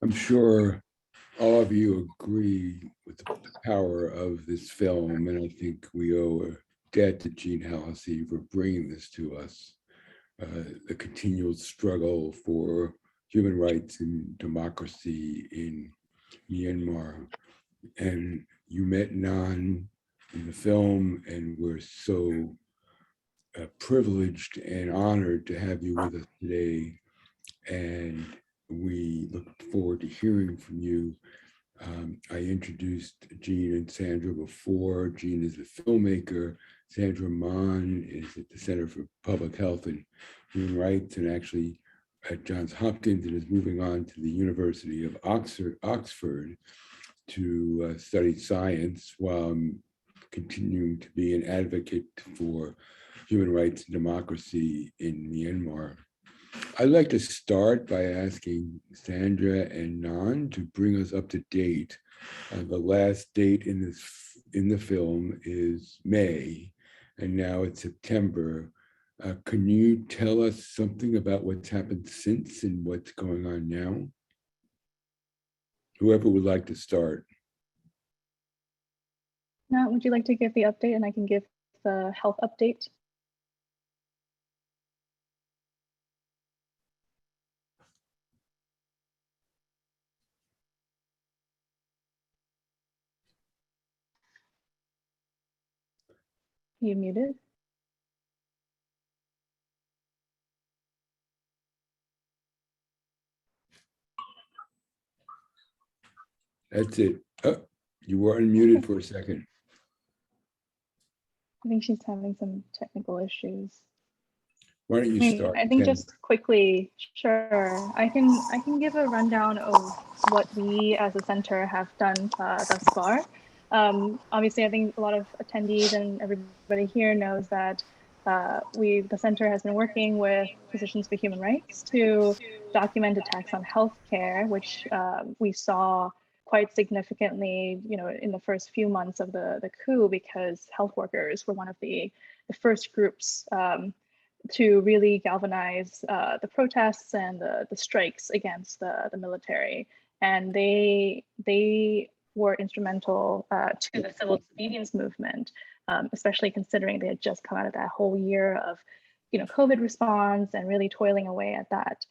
I'm sure all of you agree with the power of this film, and I think we owe a debt to Jeanne Hallacy for bringing this to us. The continual struggle for human rights and democracy in Myanmar. And you met Nan in the film, and we're so privileged and honored to have you with us today. And we look forward to hearing from you. I introduced Jeanne and Sandra before. Jeanne is a filmmaker. Sandra Mon is at the Center for Public Health and Human Rights, and actually at Johns Hopkins, and is moving on to the University of Oxford to study science, while I'm continuing to be an advocate for human rights and democracy in Myanmar. I'd like to start by asking Sandra and Nan to bring us up to date. The last date in the film is May, and now it's September. Can you tell us something about what's happened since and what's going on now? Whoever would like to start. Nat, would you like to give the update, and I can give the health update? You muted? That's it. Oh, you were unmuted for a second. I think she's having some technical issues. Why don't you start? I think just quickly, sure. I can give a rundown of what we as a center have done thus far. Obviously, I think a lot of attendees and everybody here knows that the center has been working with Physicians for Human Rights to document attacks on healthcare, which we saw quite significantly, in the first few months of the coup, because health workers were one of the first groups to really galvanize the protests and the strikes against the military. And they were instrumental to the civil disobedience movement, especially considering they had just come out of that whole year of COVID response and really toiling away at that.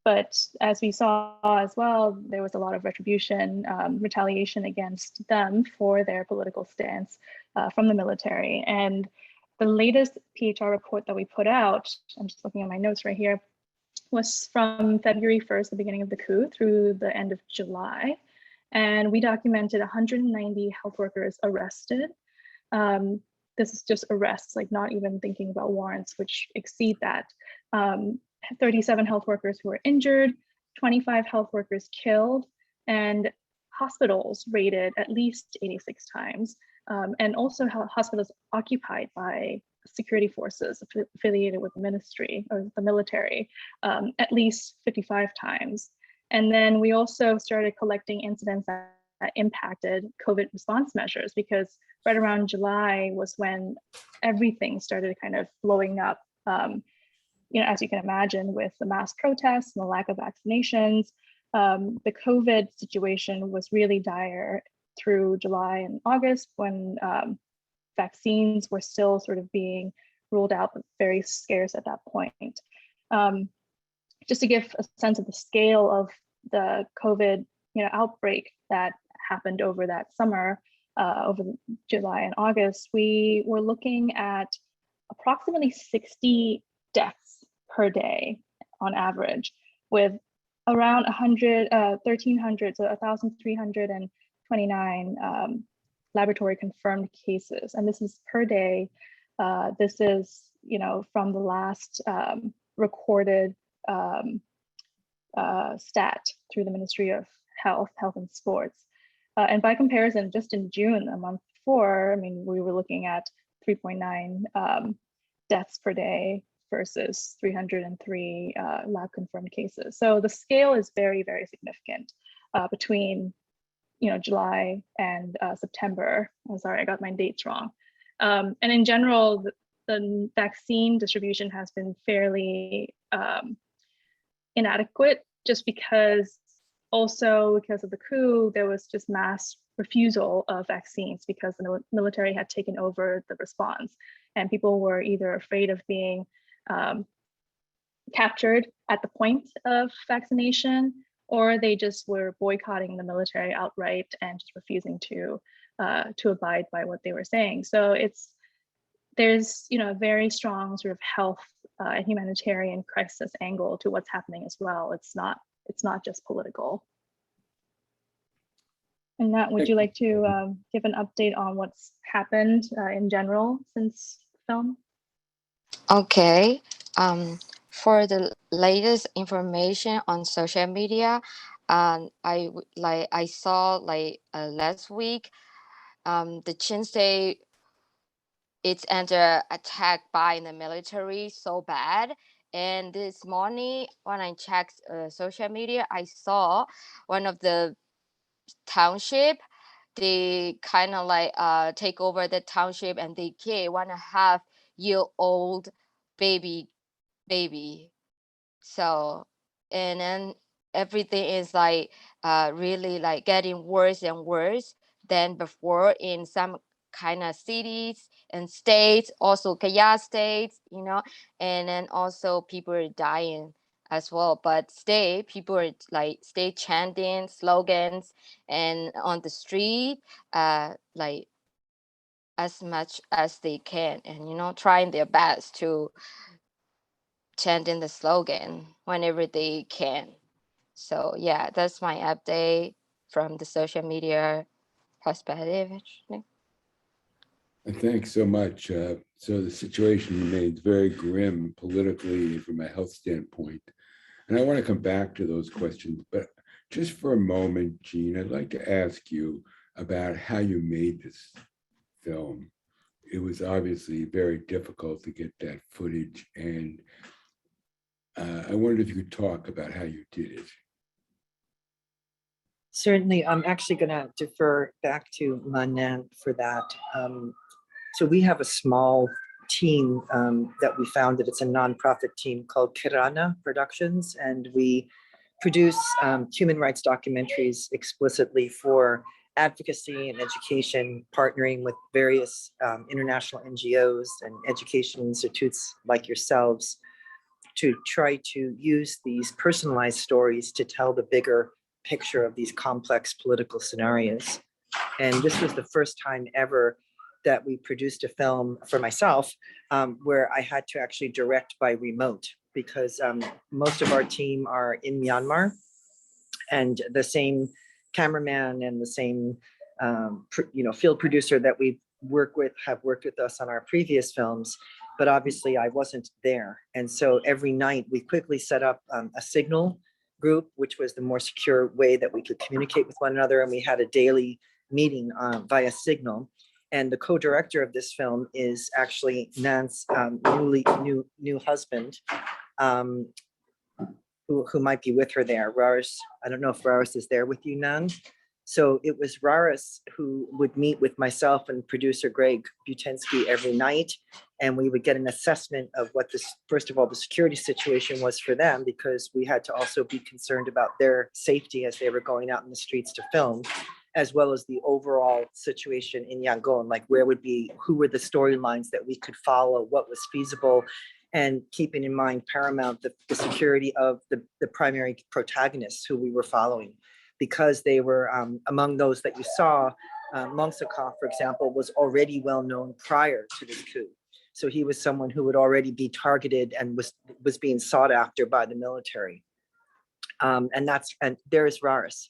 But as we saw as well, there was a lot of retribution, retaliation against them for their political stance from the military. And the latest PHR report that we put out, I'm just looking at my notes right here, was from February 1st, the beginning of the coup, through the end of July. And we documented 190 health workers arrested. This is just arrests, like not even thinking about warrants, which exceed that. 37 health workers who were injured, 25 health workers killed, and hospitals raided at least 86 times. And also hospitals occupied by security forces affiliated with the ministry or the military, at least 55 times. And then we also started collecting incidents that impacted COVID response measures, because right around July was when everything started kind of blowing up. As you can imagine, with the mass protests and the lack of vaccinations, the COVID situation was really dire through July and August, when vaccines were still sort of being ruled out, but very scarce at that point. Just to give a sense of the scale of the COVID outbreak that happened over that summer, over July and August, we were looking at approximately 60 deaths per day on average, with around 1,300, so 1,329 laboratory confirmed cases. And this is per day. This is, from the last recorded stat through the Ministry of Health and Sports. And by comparison, just in June, a month before, we were looking at 3.9 deaths per day versus 303 lab confirmed cases. So the scale is very, very significant between July and September. I'm sorry, I got my dates wrong. And in general, the vaccine distribution has been fairly inadequate, just because also because of the coup, there was just mass refusal of vaccines because the military had taken over the response, and people were either afraid of being captured at the point of vaccination, or they just were boycotting the military outright and just refusing to abide by what they were saying. So there's a very strong sort of health and humanitarian crisis angle to what's happening as well. It's not just political. And Nat, would you like to give an update on what's happened in general since film? Okay. For the latest information on social media, I saw last week, the Chin State, it's under attack by the military so bad. And this morning, when I checked social media, I saw one of the township, they kind of take over the township, and they kill 1.5-year-old baby. So, and then everything is really getting worse and worse than before in some kind of cities and states, also Kaya states, and then also people are dying as well. But people are stay chanting slogans and on the street, as much as they can, and trying their best to chanting the slogan whenever they can. So yeah, that's my update from the social media perspective. Thanks so much. So the situation remains very grim politically from a health standpoint. And I want to come back to those questions, but just for a moment, Jeanne, I'd like to ask you about how you made this film. It was obviously very difficult to get that footage, and I wondered if you could talk about how you did it. Certainly, I'm actually going to defer back to Nant for that. So we have a small team that we founded. It's a nonprofit team called Kirana Productions, and we produce human rights documentaries explicitly for advocacy and education, partnering with various international NGOs and education institutes like yourselves to try to use these personalized stories to tell the bigger picture of these complex political scenarios. And this was the first time ever that we produced a film for myself where I had to actually direct by remote, because most of our team are in Myanmar, and the same cameraman and the same field producer that we have worked with us on our previous films, but obviously I wasn't there. And so every night we quickly set up a signal group, which was the more secure way that we could communicate with one another, and we had a daily meeting via Signal. And the co-director of this film is actually Nant's new husband, who might be with her there, Raris. I don't know if Raris is there with you, Nant. So it was Raris who would meet with myself and producer Greg Butensky every night, and we would get an assessment of what first of all, the security situation was for them, because we had to also be concerned about their safety as they were going out in the streets to film, as well as the overall situation in Yangon, like who were the storylines that we could follow, what was feasible, and keeping in mind paramount the security of the primary protagonists who we were following, because they were among those that you saw. Mongsaka, for example, was already well known prior to this coup. So he was someone who would already be targeted and was being sought after by the military. And there is Raris.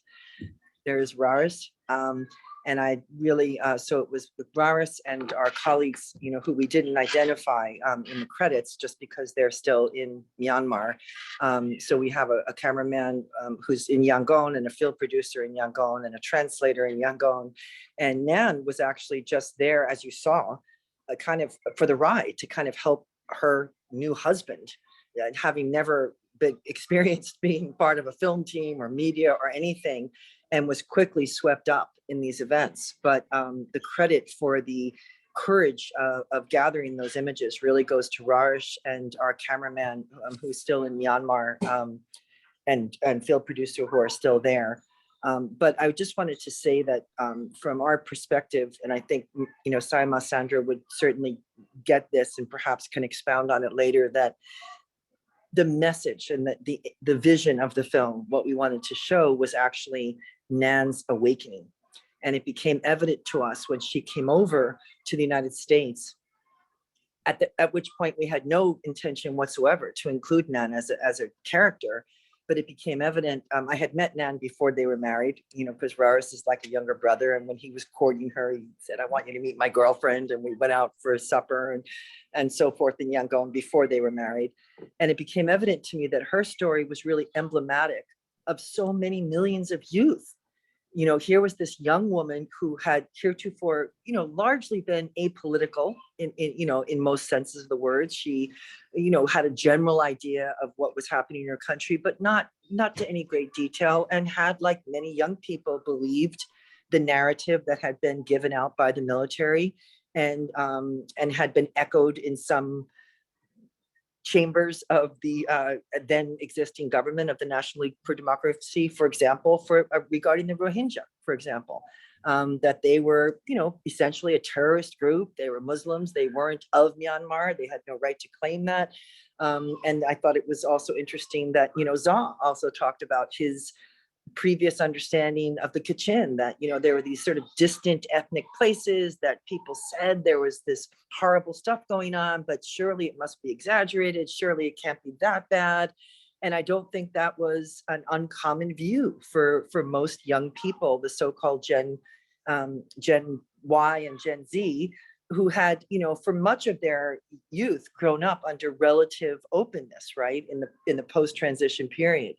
And I really, so it was with Raris and our colleagues, who we didn't identify in the credits just because they're still in Myanmar. So we have a cameraman who's in Yangon, and a field producer in Yangon, and a translator in Yangon. And Nan was actually just there, as you saw, kind of for the ride, to kind of help her new husband, having never been experienced being part of a film team or media or anything, and was quickly swept up in these events. But the credit for the courage of gathering those images really goes to Raj and our cameraman, who's still in Myanmar, and field producer who are still there. But I just wanted to say that from our perspective, and I think, Saima Sandra would certainly get this and perhaps can expound on it later, that the message and the vision of the film, what we wanted to show was actually Nan's awakening. And it became evident to us when she came over to the United States, at which point we had no intention whatsoever to include Nan as a character. But it became evident. I had met Nan before they were married, because Raris is like a younger brother. And when he was courting her, he said, "I want you to meet my girlfriend." And we went out for a supper and so forth in Yangon before they were married. And it became evident to me that her story was really emblematic of so many millions of youth. Here was this young woman who had heretofore, largely been apolitical in most senses of the word. She, had a general idea of what was happening in her country, but not to any great detail, and had, like many young people, believed the narrative that had been given out by the military and had been echoed in some chambers of the then existing government of the National League for Democracy, for example, regarding the Rohingya, for example, that they were, essentially a terrorist group. They were Muslims. They weren't of Myanmar. They had no right to claim that. And I thought it was also interesting that, Zha also talked about his previous understanding of the Kachin, that there were these sort of distant ethnic places that people said there was this horrible stuff going on, but surely it must be exaggerated, surely it can't be that bad. And I don't think that was an uncommon view for most young people, the so-called Gen Y and Gen Z, who had, for much of their youth grown up under relative openness, right, in the post-transition period.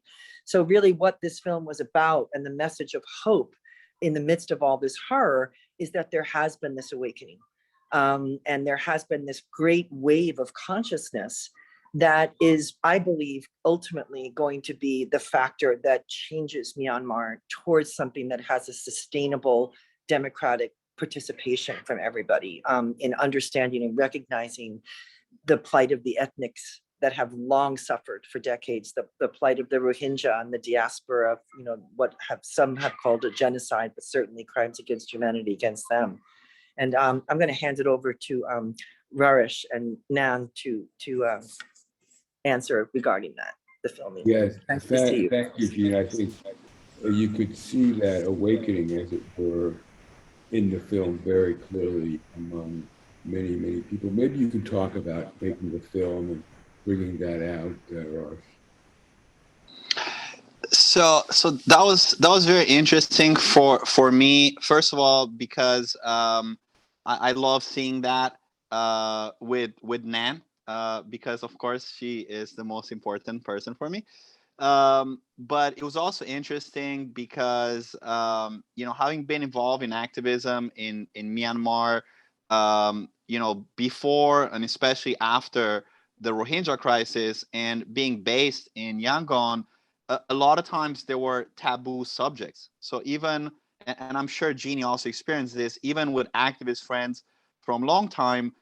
So really what this film was about, and the message of hope in the midst of all this horror, is that there has been this awakening. And there has been this great wave of consciousness that is, I believe, ultimately going to be the factor that changes Myanmar towards something that has a sustainable democratic participation from everybody, in understanding and recognizing the plight of the ethnics that have long suffered for decades, the plight of the Rohingya and the diaspora, what some have called a genocide, but certainly crimes against humanity against them. And I'm going to hand it over to Rarish and Nan to answer regarding that, the filming. Yes, Nice to see you. thank you, Jeanne. I think you could see that awakening, as it were, in the film very clearly among many, many people. Maybe you can talk about making the film and bringing that out, Rarish. So that was very interesting for me. First of all, because I love seeing that with Nan, because of course she is the most important person for me. But it was also interesting because having been involved in activism in Myanmar, before and especially after the Rohingya crisis, and being based in Yangon, a lot of times there were taboo subjects. So even, and I'm sure Jeannie also experienced this, even with activist friends from a long time,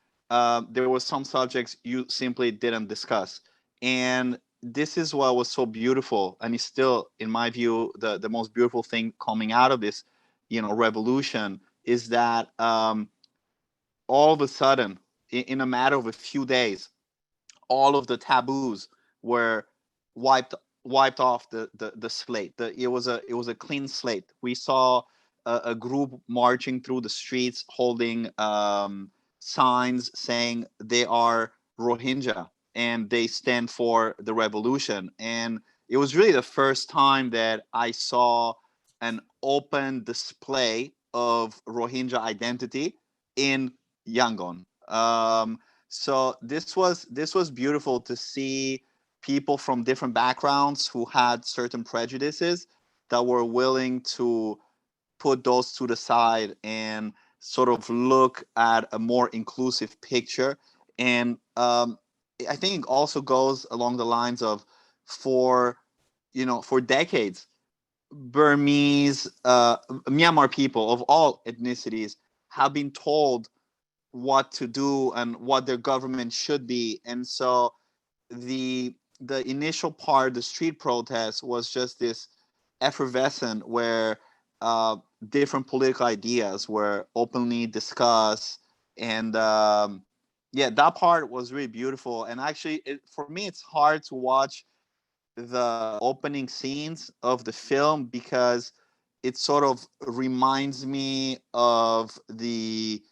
there were some subjects you simply didn't discuss. And this is what was so beautiful, and is still, in my view, the most beautiful thing coming out of this, revolution, is that all of a sudden, in a matter of a few days, all of the taboos were wiped off the slate. It was a clean slate. We saw a group marching through the streets holding signs saying they are Rohingya and they stand for the revolution. And it was really the first time that I saw an open display of Rohingya identity in Yangon. So this was beautiful to see people from different backgrounds who had certain prejudices that were willing to put those to the side and sort of look at a more inclusive picture. And I think it also goes along the lines of, for decades, Burmese, Myanmar people of all ethnicities have been told what to do and what their government should be. And so the the initial part, the street protest, was just this effervescent where different political ideas were openly discussed, and yeah, that part was really beautiful. And actually, for me, it's hard to watch the opening scenes of the film because it sort of reminds me of the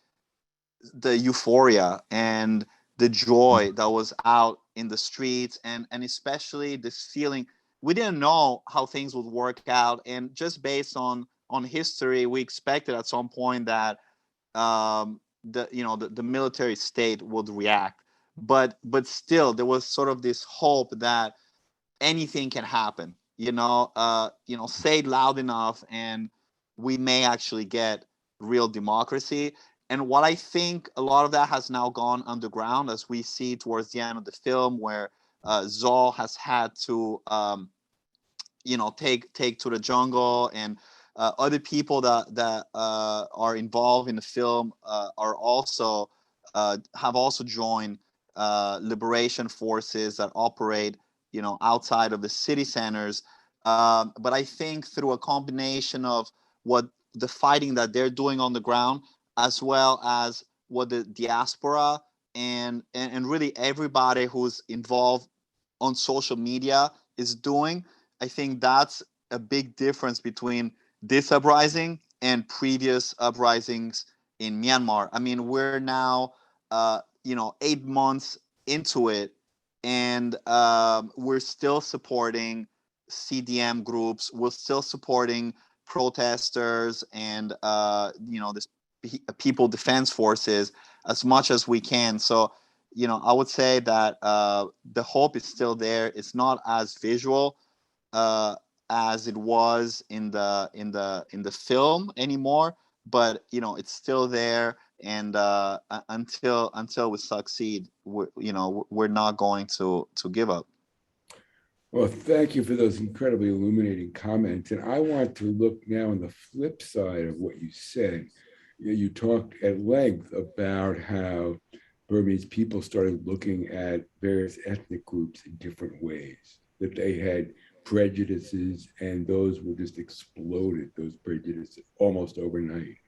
euphoria and the joy that was out in the streets, and especially this feeling we didn't know how things would work out, and just based on history, we expected at some point that the military state would react, but still there was sort of this hope that anything can happen. Say it loud enough, and we may actually get real democracy. And what I think a lot of that has now gone underground, as we see towards the end of the film, where Zol has had to, take to the jungle, and other people that are involved in the film are also have also joined liberation forces that operate, outside of the city centers. But I think through a combination of what the fighting that they're doing on the ground, as well as what the diaspora and really everybody who's involved on social media is doing, I think that's a big difference between this uprising and previous uprisings in Myanmar. I mean, we're now, 8 months into it, and we're still supporting CDM groups. We're still supporting protesters and this people defense forces as much as we can. So, I would say that the hope is still there. It's not as visual as it was in the film anymore, but it's still there. And until we succeed, we're not going to give up. Well, thank you for those incredibly illuminating comments. And I want to look now on the flip side of what you said. You talked at length about how Burmese people started looking at various ethnic groups in different ways, that they had prejudices, and those were just exploded, those prejudices, almost overnight.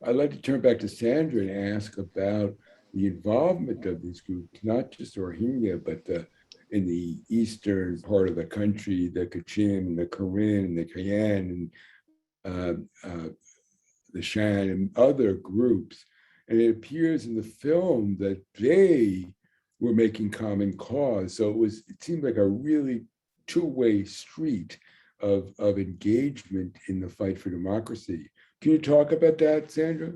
I'd like to turn back to Sandra and ask about the involvement of these groups, not just Rohingya, but in the eastern part of the country, the Kachin, the Karen, the Kayan, and the Shan, and other groups. And it appears in the film that they were making common cause. So it seemed like a really two-way street of engagement in the fight for democracy. Can you talk about that, Sandra?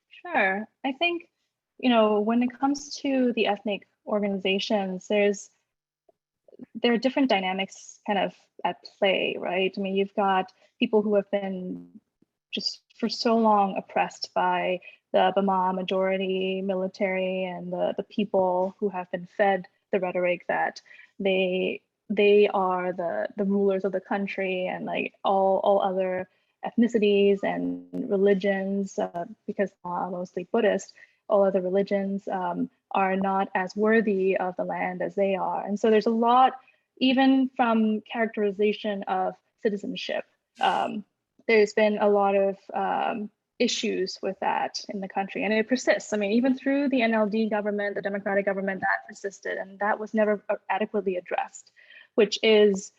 Sure. I think, when it comes to the ethnic organizations, there are different dynamics kind of at play, right? I mean, you've got people who have been just for so long oppressed by the Burma majority military and the people who have been fed the rhetoric that they are the rulers of the country, and like all other ethnicities and religions, because mostly Buddhist, all other religions are not as worthy of the land as they are. And so there's a lot, even from characterization of citizenship, there's been a lot of issues with that in the country, and it persists. I mean, even through the NLD government, the democratic government, that persisted, and that was never adequately addressed, which is,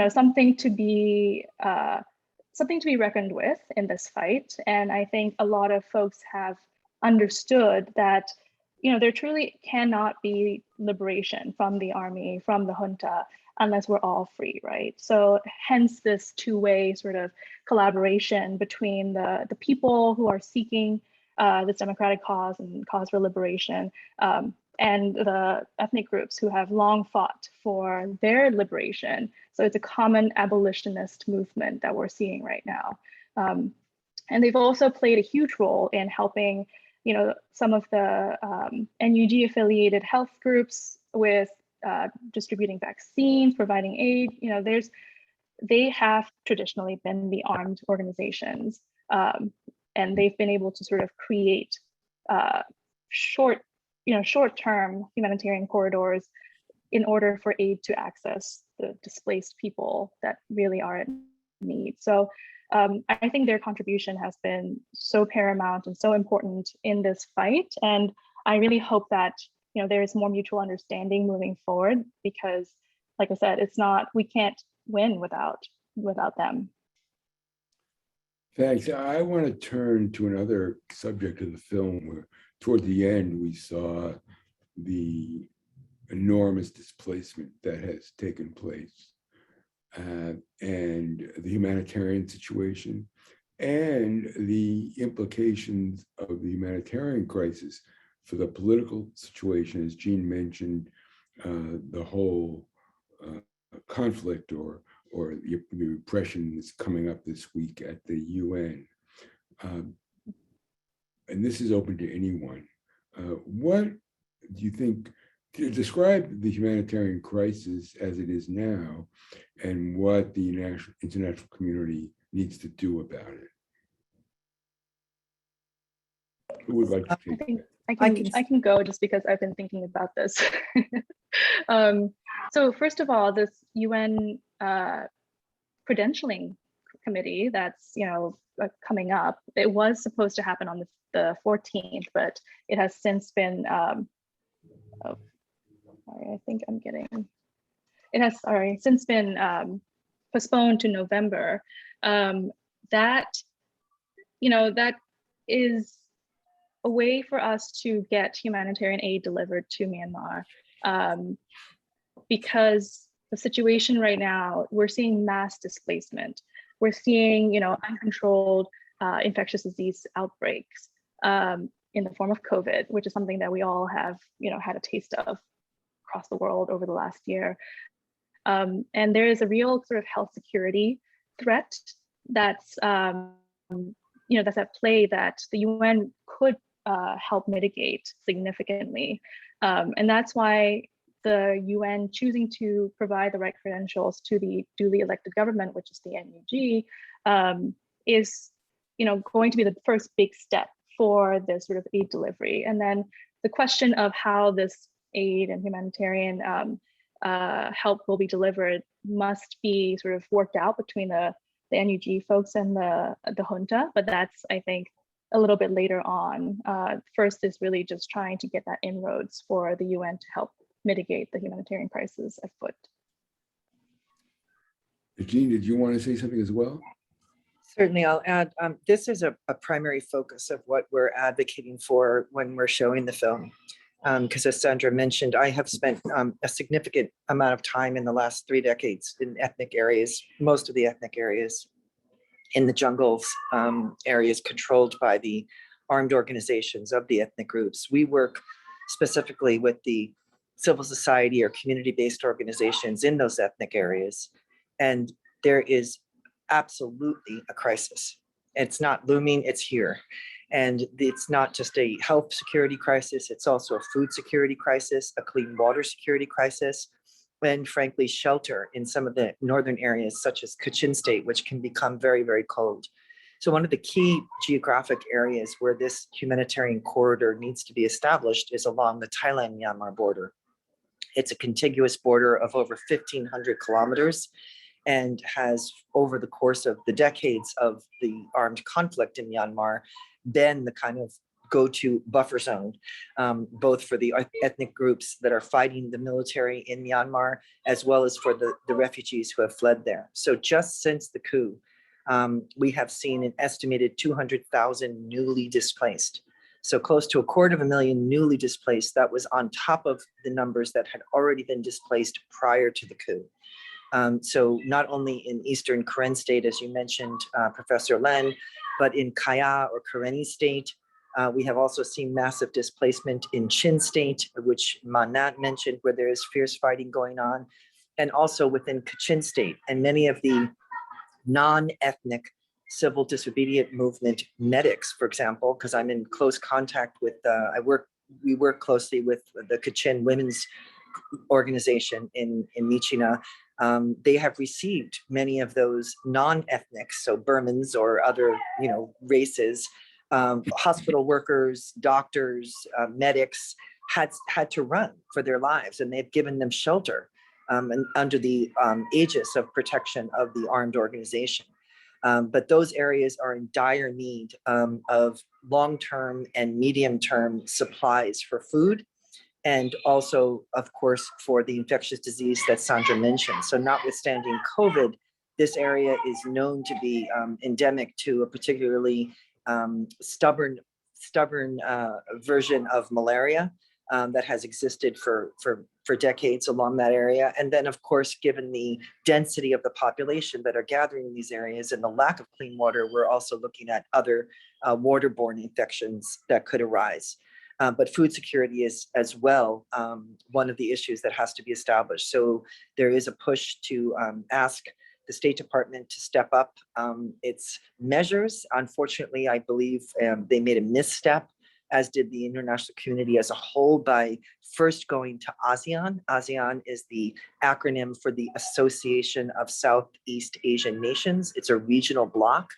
something to be reckoned with in this fight. And I think a lot of folks have understood that, there truly cannot be liberation from the army, from the junta, unless we're all free, right? So hence this two-way sort of collaboration between the people who are seeking this democratic cause and cause for liberation, and the ethnic groups who have long fought for their liberation. So it's a common abolitionist movement that we're seeing right now. And they've also played a huge role in helping, some of the NUG affiliated health groups with distributing vaccines, providing aid. They have traditionally been the armed organizations, and they've been able to sort of create short short-term humanitarian corridors in order for aid to access the displaced people that really are in need. So I think their contribution has been so paramount and so important in this fight. And I really hope that there is more mutual understanding moving forward, because like I said, we can't win without them. Thanks. I want to turn to another subject of the film where toward the end we saw the enormous displacement that has taken place and the humanitarian situation and the implications of the humanitarian crisis for the political situation. As Jeanne mentioned, the whole conflict or the repression is coming up this week at the UN. And this is open to anyone. What do you think, describe the humanitarian crisis as it is now and what the international community needs to do about it? Who would like to take that? I can go, just because I've been thinking about this. So first of all, this UN credentialing committee that's coming up, it was supposed to happen on the 14th, but it has since been since been postponed to November. That is a way for us to get humanitarian aid delivered to Myanmar, because the situation right now, we're seeing mass displacement. We're seeing, uncontrolled infectious disease outbreaks in the form of COVID, which is something that we all have, had a taste of across the world over the last year. And there is a real sort of health security threat that's, that's at play that the UN could help mitigate significantly. And that's why the UN choosing to provide the right credentials to the duly elected government, which is the NUG, is going to be the first big step for this sort of aid delivery. And then the question of how this aid and humanitarian help will be delivered must be sort of worked out between the NUG folks and the junta, but that's, I think, a little bit later on. First is really just trying to get that inroads for the UN to help mitigate the humanitarian crisis afoot. Jeanne, did you want to say something as well? Certainly, I'll add, this is a primary focus of what we're advocating for when we're showing the film. Because as Sandra mentioned, I have spent a significant amount of time in the last 3 decades in ethnic areas, most of the ethnic areas in the jungles, areas controlled by the armed organizations of the ethnic groups. We work specifically with the civil society or community-based organizations in those ethnic areas. And there is absolutely a crisis. It's not looming, it's here. And it's not just a health security crisis, it's also a food security crisis, a clean water security crisis, and frankly, shelter in some of the northern areas, such as Kachin State, which can become very, very cold. So one of the key geographic areas where this humanitarian corridor needs to be established is along the Thailand-Myanmar border. It's a contiguous border of over 1,500 kilometers and has, over the course of the decades of the armed conflict in Myanmar, been the kind of go-to buffer zone, both for the ethnic groups that are fighting the military in Myanmar, as well as for the refugees who have fled there. So just since the coup, we have seen an estimated 200,000 newly displaced. So close to 250,000 newly displaced. That was on top of the numbers that had already been displaced prior to the coup. So not only in Eastern Karen State, as you mentioned, Professor Len, but in Kaya or Karenni State. We have also seen massive displacement in Chin State, which Nant mentioned, where there is fierce fighting going on, and also within Kachin State. And many of the non-ethnic civil disobedient movement medics, for example, because I'm in close contact with, we work closely with the Kachin Women's Organization in Michina. They have received many of those non-ethnic, so Burmans or other, races, hospital workers, doctors, medics had to run for their lives, and they've given them shelter and under the aegis of protection of the armed organization. But those areas are in dire need of long-term and medium-term supplies for food, and also, of course, for the infectious disease that Sandra mentioned. So notwithstanding COVID, this area is known to be endemic to a particularly stubborn version of malaria that has existed for decades along that area. And then, of course, given the density of the population that are gathering in these areas and the lack of clean water, we're also looking at other waterborne infections that could arise. But food security is as well one of the issues that has to be established. So there is a push to ask the State Department to step up its measures. Unfortunately, I believe they made a misstep, as did the international community as a whole, by first going to ASEAN. ASEAN is the acronym for the Association of Southeast Asian Nations. It's a regional bloc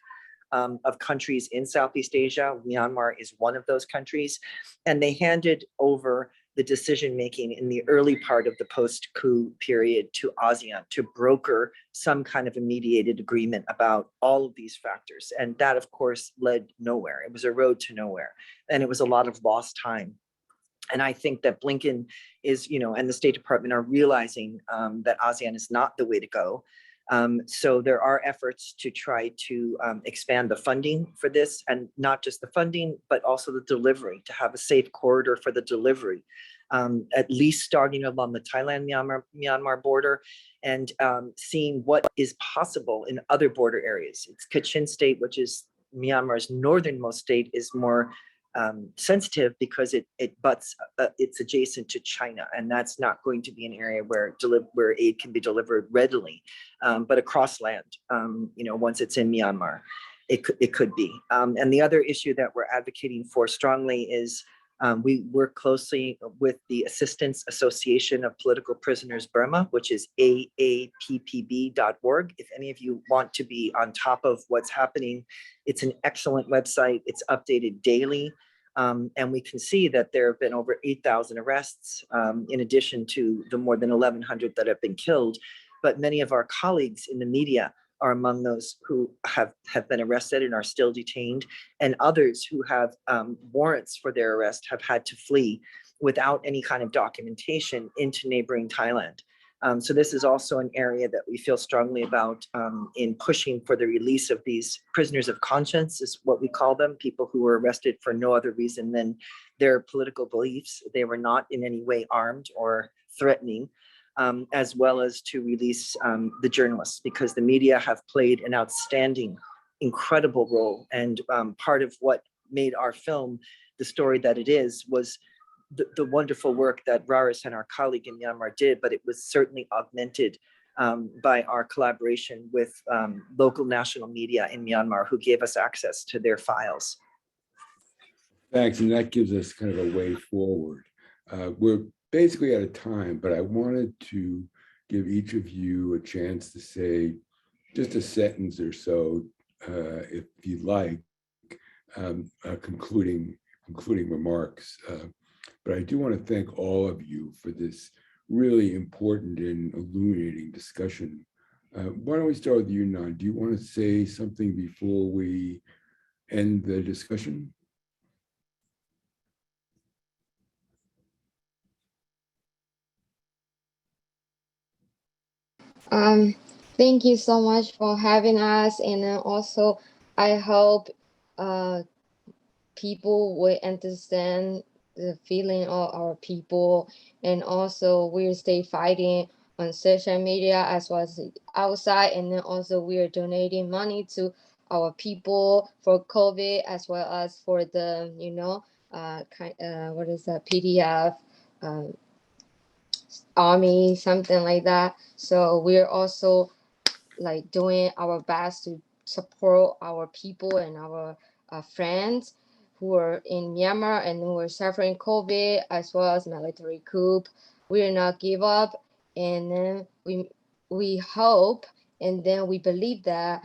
of countries in Southeast Asia. Myanmar is one of those countries. And they handed over the decision-making in the early part of the post-coup period to ASEAN to broker some kind of a mediated agreement about all of these factors. And that, of course, led nowhere. It was a road to nowhere. And it was a lot of lost time. And I think that Blinken is, and the State Department are realizing that ASEAN is not the way to go. So there are efforts to try to expand the funding for this, and not just the funding, but also the delivery, to have a safe corridor for the delivery, at least starting along the Thailand-Myanmar border, and seeing what is possible in other border areas. It's Kachin State, which is Myanmar's northernmost state, is more sensitive because it's adjacent to China, and that's not going to be an area where aid can be delivered readily. But across land, once it's in Myanmar, it could be. And the other issue that we're advocating for strongly is we work closely with the Assistance Association of Political Prisoners Burma, which is aappb.org. If any of you want to be on top of what's happening, it's an excellent website. It's updated daily. And we can see that there have been over 8,000 arrests, in addition to the more than 1,100 that have been killed. But many of our colleagues in the media are among those who have been arrested and are still detained, and others who have warrants for their arrest have had to flee without any kind of documentation into neighboring Thailand. So this is also an area that we feel strongly about in pushing for the release of these prisoners of conscience, is what we call them, people who were arrested for no other reason than their political beliefs. They were not in any way armed or threatening. As well as to release the journalists, because the media have played an outstanding, incredible role. And part of what made our film the story that it is was the wonderful work that Raris and our colleague in Myanmar did, but it was certainly augmented by our collaboration with local national media in Myanmar, who gave us access to their files. Thanks, and that gives us kind of a way forward. We're basically out of time, but I wanted to give each of you a chance to say just a sentence or so, if you like, concluding remarks. But I do want to thank all of you for this really important and illuminating discussion. Why don't we start with you, Nant? Do you want to say something before we end the discussion? Thank you so much for having us, and then also I hope people will understand the feeling of our people, and also we'll stay fighting on social media as well as outside, and then also we are donating money to our people for COVID, as well as for the what is that, PDF, army, something like that. So we're also like doing our best to support our people and our friends who are in Myanmar and who are suffering COVID, as well as military coup. We will not give up, and then we hope, and then we believe that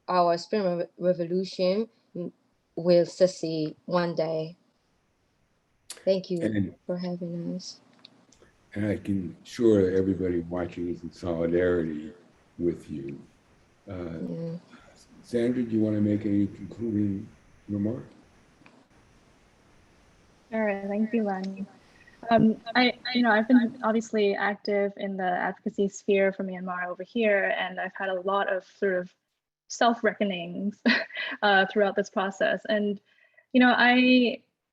our Spring Revolution will succeed one day. Thank you And, for having us. and I can sure everybody watching is in solidarity with you. Yeah. Sandra, do you want to make any concluding remark? Sure, thank you, Len. I've been obviously active in the advocacy sphere for Myanmar over here, and I've had a lot of sort of self-reckonings throughout this process. And,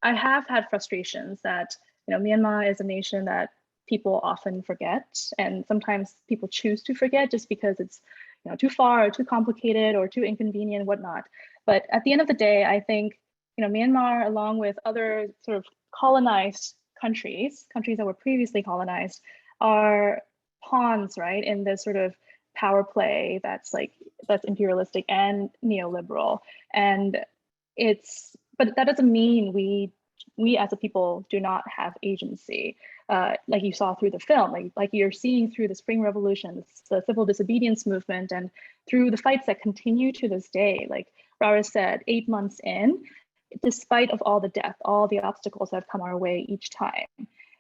I have had frustrations that, Myanmar is a nation that people often forget, and sometimes people choose to forget just because it's, too far or too complicated or too inconvenient, whatnot. But at the end of the day, I think, Myanmar, along with other sort of colonized countries that were previously colonized, are pawns, right, in this sort of power play that's imperialistic and neoliberal. And but that doesn't mean we as a people do not have agency, like you saw through the film, like you're seeing through the Spring Revolution, the civil disobedience movement, and through the fights that continue to this day. Like Rara said, 8 months in, despite of all the death, all the obstacles that have come our way each time.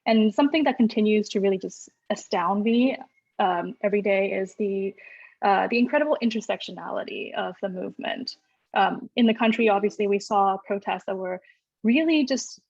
And something that continues to really just astound me every day is the incredible intersectionality of the movement. In the country, obviously, we saw protests that were really just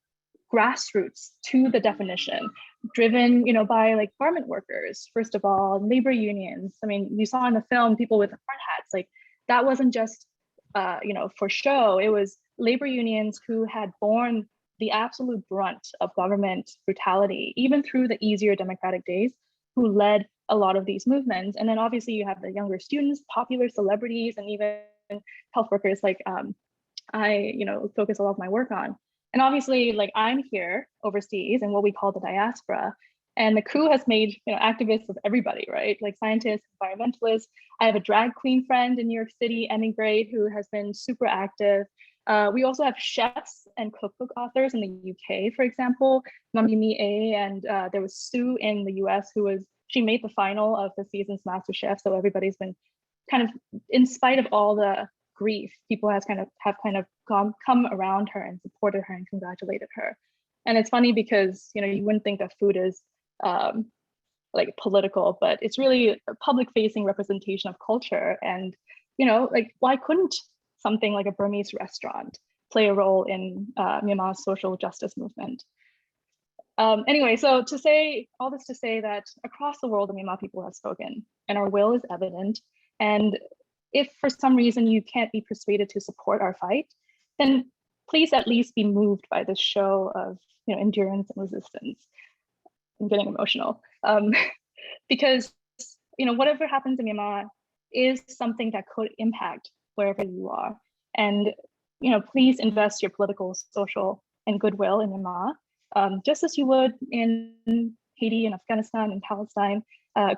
grassroots to the definition, driven, by like garment workers, first of all, labor unions. I mean, you saw in the film people with hard hats. Like that wasn't just, for show. It was labor unions who had borne the absolute brunt of government brutality, even through the easier democratic days, who led a lot of these movements. And then obviously you have the younger students, popular celebrities, and even health workers like I focus a lot of my work on. And obviously, like I'm here overseas in what we call the diaspora. And the coup has made activists of everybody, right? Like scientists, environmentalists. I have a drag queen friend in New York City, Emigrate, who has been super active. We also have chefs and cookbook authors in the UK, for example, Mamimi A, and there was Sue in the US she made the final of the season's Master Chef. So everybody's been kind of, in spite of all the grief, people have come around her and supported her and congratulated her. And it's funny because you wouldn't think that food is like political, but it's really a public facing representation of culture. And like why couldn't something like a Burmese restaurant play a role in Myanmar's social justice movement? Anyway, so to say all this to say that across the world, the Myanmar people have spoken, and our will is evident. And if for some reason you can't be persuaded to support our fight, then please at least be moved by this show of endurance and resistance. I'm getting emotional because whatever happens in Myanmar is something that could impact wherever you are. And please invest your political, social, and goodwill in Myanmar, just as you would in Haiti and Afghanistan and Palestine,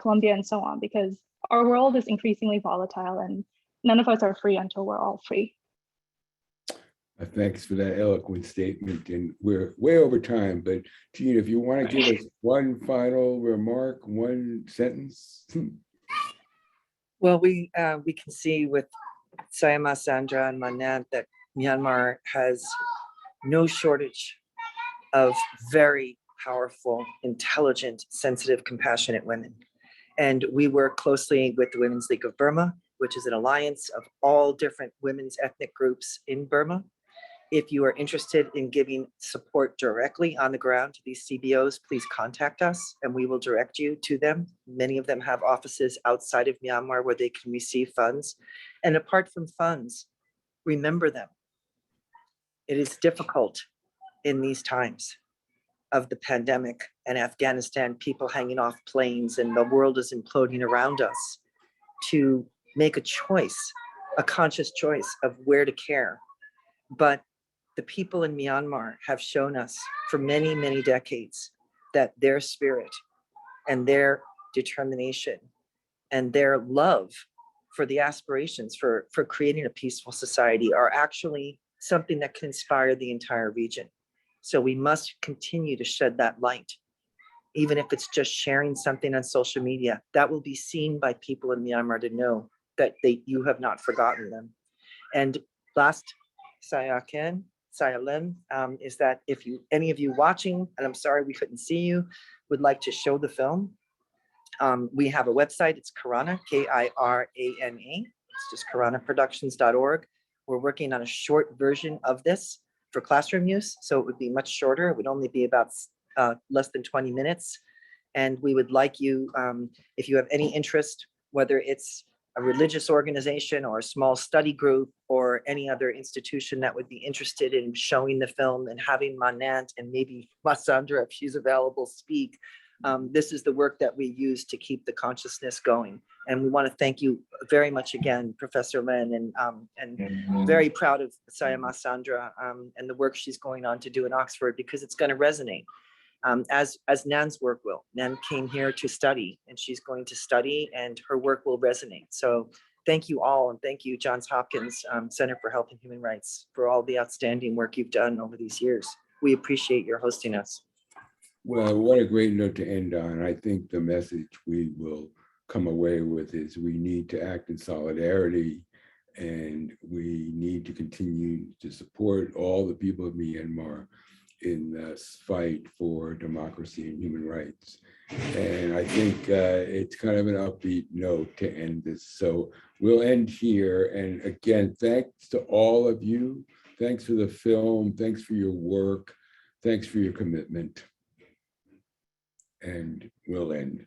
Colombia, and so on, because our world is increasingly volatile and none of us are free until we're all free. Thanks for that eloquent statement. And we're way over time, but Jeanne, if you want to give us one final remark, one sentence. Well, we can see with Sayama, Sandra, and Nant that Myanmar has no shortage of very powerful, intelligent, sensitive, compassionate women. And we work closely with the Women's League of Burma, which is an alliance of all different women's ethnic groups in Burma. If you are interested in giving support directly on the ground to these CBOs, please contact us and we will direct you to them. Many of them have offices outside of Myanmar where they can receive funds. And apart from funds, remember them. It is difficult in these times of the pandemic and Afghanistan, people hanging off planes and the world is imploding around us, to make a choice, a conscious choice of where to care. But the people in Myanmar have shown us for many, many decades that their spirit and their determination and their love for the aspirations for creating a peaceful society are actually something that can inspire the entire region. So we must continue to shed that light, even if it's just sharing something on social media. That will be seen by people in Myanmar to know that you have not forgotten them. And last, Sayaken, Saya Len, is that if any of you watching, and I'm sorry we couldn't see you, would like to show the film, we have a website. It's Kirana, Kirana. It's just kiranaproductions.org. We're working on a short version of this for classroom use, so it would be much shorter. It would only be about less than 20 minutes. And we would like you, if you have any interest, whether it's a religious organization or a small study group or any other institution that would be interested in showing the film and having Nant and maybe Sandra, if she's available, speak. This is the work that we use to keep the consciousness going. And we want to thank you very much again, Professor Len, and very proud of Sayama Sandra and the work she's going on to do in Oxford, because it's going to resonate. As Nan's work will. Nan came here to study, and she's going to study, and her work will resonate. So thank you all, and thank you, Johns Hopkins Center for Health and Human Rights, for all the outstanding work you've done over these years. We appreciate your hosting us. Well, what a great note to end on. I think the message we will come away with is we need to act in solidarity, and we need to continue to support all the people of Myanmar in this fight for democracy and human rights. And I think it's kind of an upbeat note to end this. So we'll end here. And again, thanks to all of you. Thanks for the film. Thanks for your work. Thanks for your commitment. And we'll end.